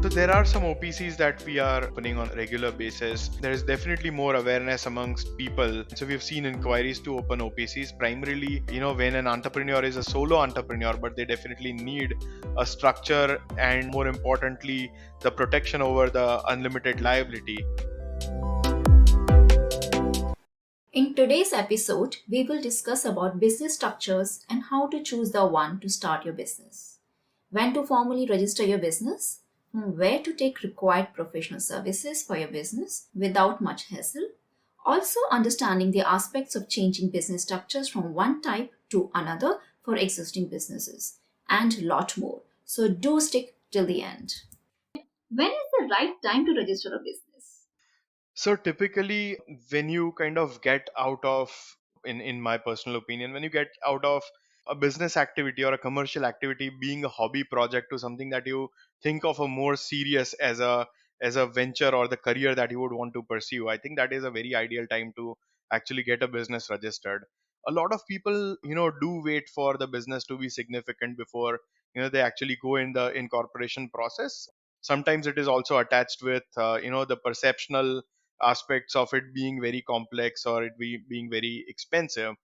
So there are some OPCs that we are opening on a regular basis. There is definitely more awareness amongst people. So we've seen inquiries to open OPCs primarily, when an entrepreneur is a solo entrepreneur, but they definitely need a structure and more importantly, the protection over the unlimited liability. In today's episode, we will discuss about business structures and how to choose the one to start your business, when to formally register your business, where to take required professional services for your business without much hassle, also understanding the aspects of changing business structures from one type to another for existing businesses, and a lot more. So do stick till the end. When is the right time to register a business? So typically, when you kind of get out of, in my personal opinion, when you get out of a business activity or a commercial activity being a hobby project to something that you think of a more serious as a venture or the career that you would want to pursue, I think that is a very ideal time to actually get a business registered. A lot of people, do wait for the business to be significant before they actually go in the incorporation process. Sometimes it is also attached with the perceptional aspects of it being very complex or being very expensive.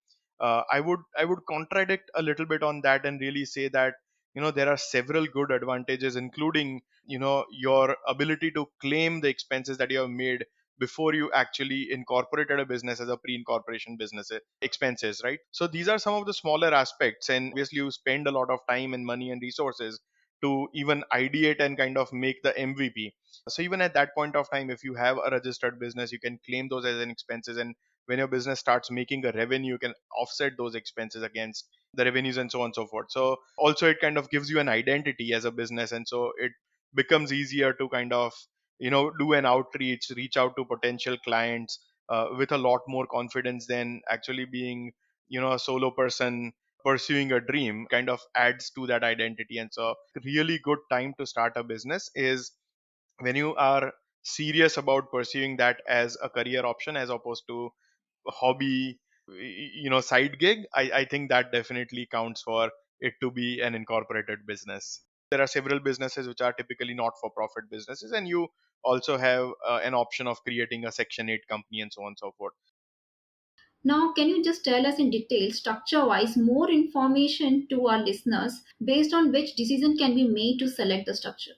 I would contradict a little bit on that and really say that there are several good advantages, including your ability to claim the expenses that you have made before you actually incorporated a business as a pre-incorporation business expenses, right? So these are some of the smaller aspects, and obviously you spend a lot of time and money and resources to even ideate and kind of make the MVP. So even at that point of time, if you have a registered business, you can claim those as an expenses, and when your business starts making a revenue, you can offset those expenses against the revenues and so on and so forth. So also it kind of gives you an identity as a business, and so it becomes easier to kind of do an outreach, reach out to potential clients with a lot more confidence than actually being a solo person pursuing a dream. Kind of adds to that identity. And so really good time to start a business is when you are serious about pursuing that as a career option as opposed to a hobby, side gig. I think that definitely counts for it to be an incorporated business. There are several businesses which are typically not for profit businesses, and you also have an option of creating a section 8 company and so on and so forth. Now, can you just tell us in detail, structure wise, more information to our listeners based on which decision can be made to select the structure?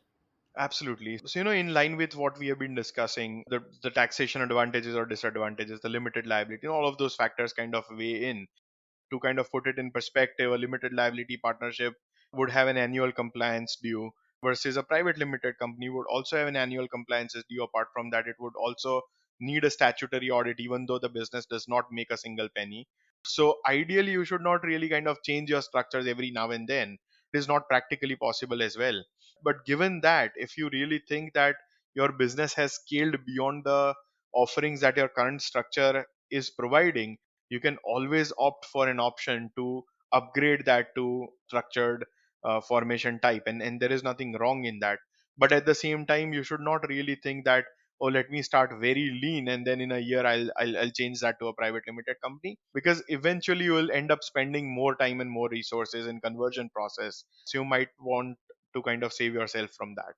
Absolutely. So, in line with what we have been discussing, the taxation advantages or disadvantages, the limited liability, all of those factors kind of weigh in. To kind of put it in perspective, a limited liability partnership would have an annual compliance due versus a private limited company would also have an annual compliance due. Apart from that, it would also need a statutory audit, even though the business does not make a single penny. So ideally, you should not really kind of change your structures every now and then. It is not practically possible as well. But given that, if you really think that your business has scaled beyond the offerings that your current structure is providing, you can always opt for an option to upgrade that to structured formation type, and there is nothing wrong in that. But at the same time, you should not really think that, oh, let me start very lean and then in a year I'll change that to a private limited company, because eventually you will end up spending more time and more resources in conversion process. So you might want to kind of save yourself from that.